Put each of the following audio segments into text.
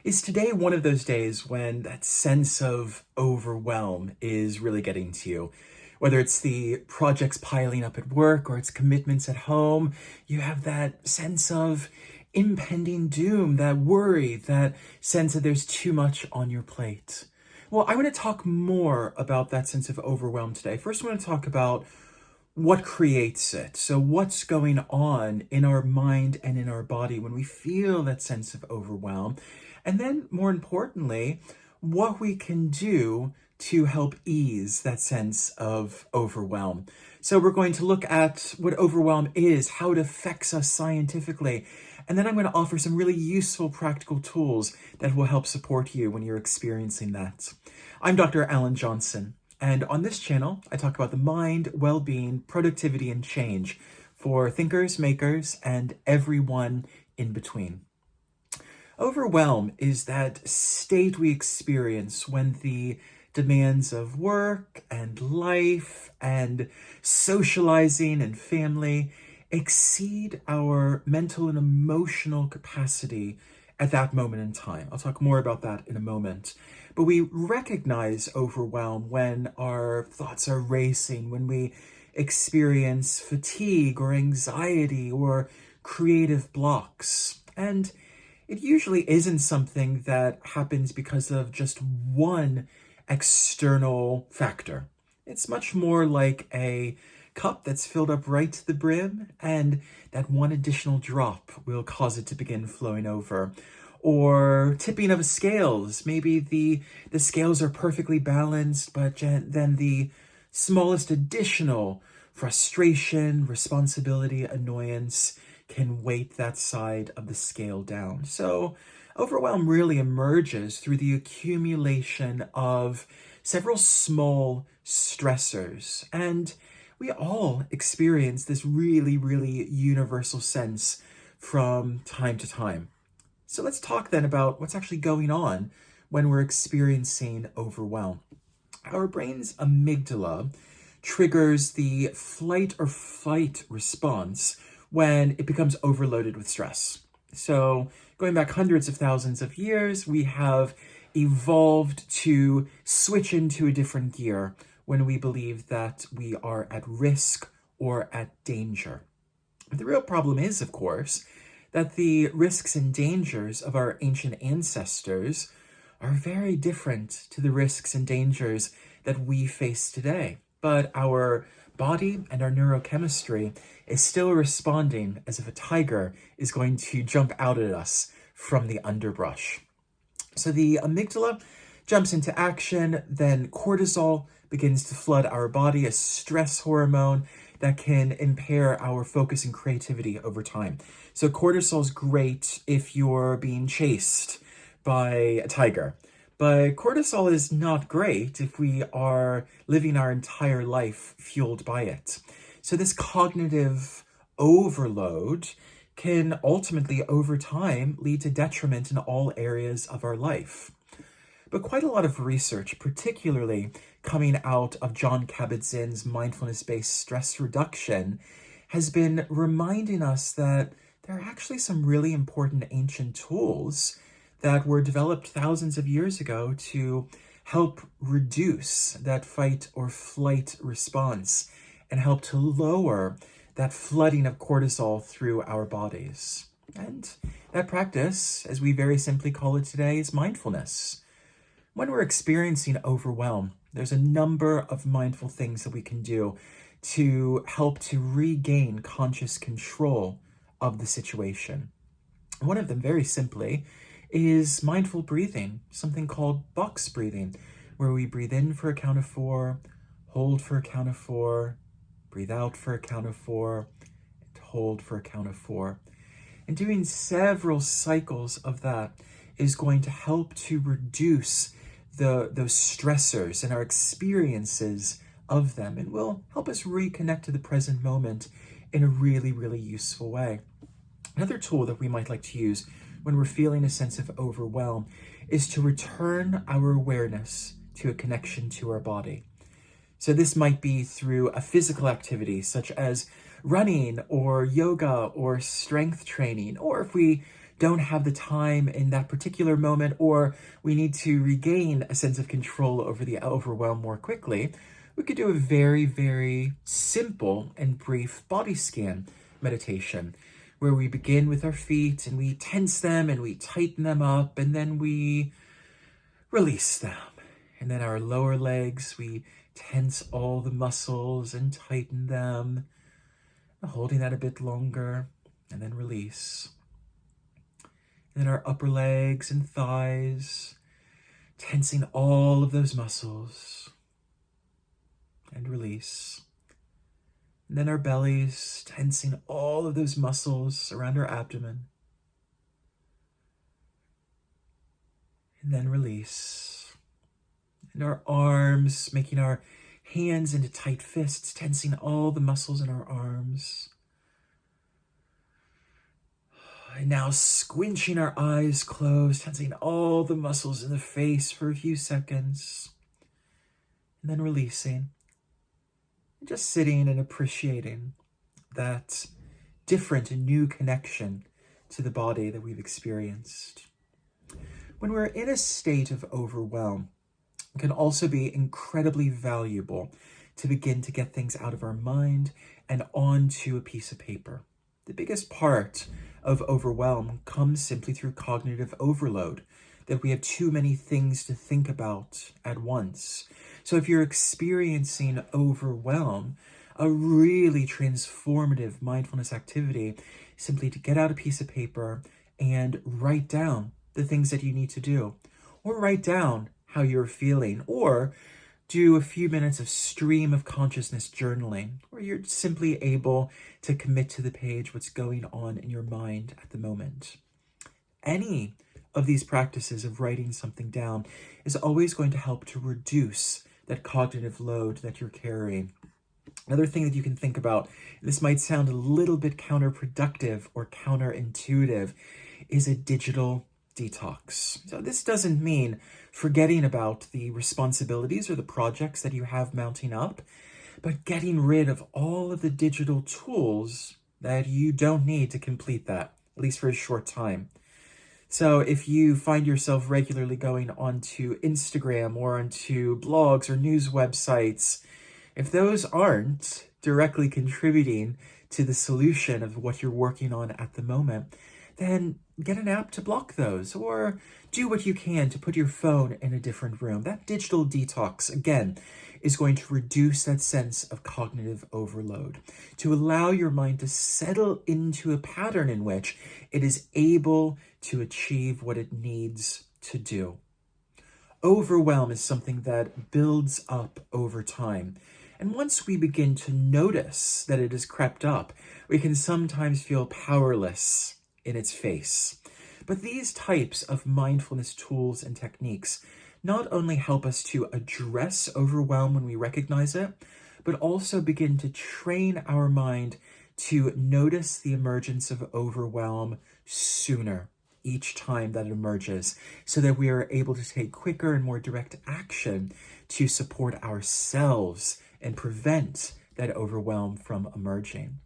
Is today one of those days when that sense of overwhelm is really getting to you? Whether it's the projects piling up at work or it's commitments at home, you have that sense of impending doom, that worry, that sense that there's too much on your plate. Well, I want to talk more about that sense of overwhelm today. First, I want to talk about what creates it. So, what's going on in our mind and in our body when we feel that sense of overwhelm? And then, more importantly, what we can do to help ease that sense of overwhelm. So, we're going to look at what overwhelm is, how it affects us scientifically, and then I'm going to offer some really useful practical tools that will help support you when you're experiencing that. I'm Dr. Alan Johnson. And on this channel, I talk about the mind, well-being, productivity, and change for thinkers, makers, and everyone in between. Overwhelm is that state we experience when the demands of work and life and socializing and family exceed our mental and emotional capacity at that moment in time. I'll talk more about that in a moment. But we recognize overwhelm when our thoughts are racing, when we experience fatigue or anxiety or creative blocks. And it usually isn't something that happens because of just one external factor. It's much more like a cup that's filled up right to the brim, and that one additional drop will cause it to begin flowing over. Or tipping of scales. Maybe the scales are perfectly balanced, but then the smallest additional frustration, responsibility, annoyance can weight that side of the scale down. So overwhelm really emerges through the accumulation of several small stressors. And we all experience this really, really universal sense from time to time. So let's talk then about what's actually going on when we're experiencing overwhelm. Our brain's amygdala triggers the flight or fight response when it becomes overloaded with stress. So going back hundreds of thousands of years, we have evolved to switch into a different gear when we believe that we are at risk or at danger. But the real problem is, of course, that the risks and dangers of our ancient ancestors are very different to the risks and dangers that we face today. But our body and our neurochemistry is still responding as if a tiger is going to jump out at us from the underbrush. So the amygdala jumps into action, then cortisol begins to flood our body, a stress hormone that can impair our focus and creativity over time. So cortisol is great if you're being chased by a tiger, but cortisol is not great if we are living our entire life fueled by it. So this cognitive overload can ultimately, over time, lead to detriment in all areas of our life. But quite a lot of research, particularly coming out of Jon Kabat-Zinn's mindfulness-based stress reduction, has been reminding us that there are actually some really important ancient tools that were developed thousands of years ago to help reduce that fight or flight response and help to lower that flooding of cortisol through our bodies. And that practice, as we very simply call it today, is mindfulness. When we're experiencing overwhelm, there's a number of mindful things that we can do to help to regain conscious control of the situation. One of them, very simply, is mindful breathing, something called box breathing, where we breathe in for a count of 4, hold for a count of 4, breathe out for a count of 4, and hold for a count of 4. And doing several cycles of that is going to help to reduce those stressors and our experiences of them, and will help us reconnect to the present moment in a really, really useful way. Another tool that we might like to use when we're feeling a sense of overwhelm is to return our awareness to a connection to our body. So this might be through a physical activity such as running or yoga or strength training, or if we don't have the time in that particular moment, or we need to regain a sense of control over the overwhelm more quickly, we could do a very, very simple and brief body scan meditation where we begin with our feet and we tense them and we tighten them up and then we release them. And then our lower legs, we tense all the muscles and tighten them, holding that a bit longer, and then release. And then our upper legs and thighs, tensing all of those muscles, and release. And then our bellies, tensing all of those muscles around our abdomen, and then release. And our arms, making our hands into tight fists, tensing all the muscles in our arms. And now squinching our eyes closed, tensing all the muscles in the face for a few seconds. And then releasing. And just sitting and appreciating that different and new connection to the body that we've experienced. When we're in a state of overwhelm, it can also be incredibly valuable to begin to get things out of our mind and onto a piece of paper. The biggest part of overwhelm comes simply through cognitive overload, that we have too many things to think about at once. So if you're experiencing overwhelm, a really transformative mindfulness activity is simply to get out a piece of paper and write down the things that you need to do, or write down how you're feeling, or do a few minutes of stream of consciousness journaling, where you're simply able to commit to the page what's going on in your mind at the moment. Any of these practices of writing something down is always going to help to reduce that cognitive load that you're carrying. Another thing that you can think about, this might sound a little bit counterproductive or counterintuitive, is a digital detox. So this doesn't mean forgetting about the responsibilities or the projects that you have mounting up, but getting rid of all of the digital tools that you don't need to complete that, at least for a short time. So if you find yourself regularly going onto Instagram or onto blogs or news websites, if those aren't directly contributing to the solution of what you're working on at the moment, then get an app to block those, or do what you can to put your phone in a different room. That digital detox, again, is going to reduce that sense of cognitive overload, to allow your mind to settle into a pattern in which it is able to achieve what it needs to do. Overwhelm is something that builds up over time. And once we begin to notice that it has crept up, we can sometimes feel powerless in its face. But these types of mindfulness tools and techniques not only help us to address overwhelm when we recognize it, but also begin to train our mind to notice the emergence of overwhelm sooner each time that it emerges, so that we are able to take quicker and more direct action to support ourselves and prevent that overwhelm from emerging.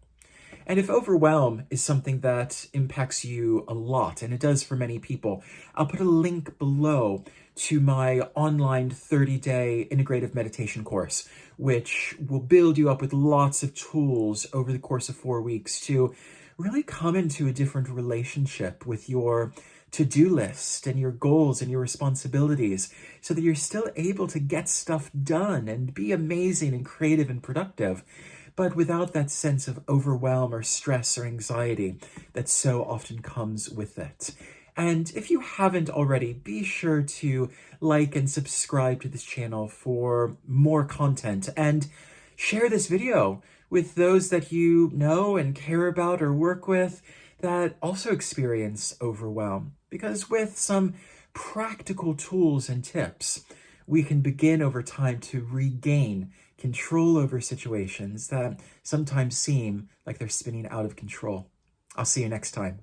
And if overwhelm is something that impacts you a lot, and it does for many people, I'll put a link below to my online 30-day integrative meditation course, which will build you up with lots of tools over the course of 4 weeks to really come into a different relationship with your to-do list and your goals and your responsibilities, so that you're still able to get stuff done and be amazing and creative and productive, but without that sense of overwhelm or stress or anxiety that so often comes with it. And if you haven't already, be sure to like and subscribe to this channel for more content, and share this video with those that you know and care about or work with that also experience overwhelm. Because with some practical tools and tips, we can begin over time to regain control over situations that sometimes seem like they're spinning out of control. I'll see you next time.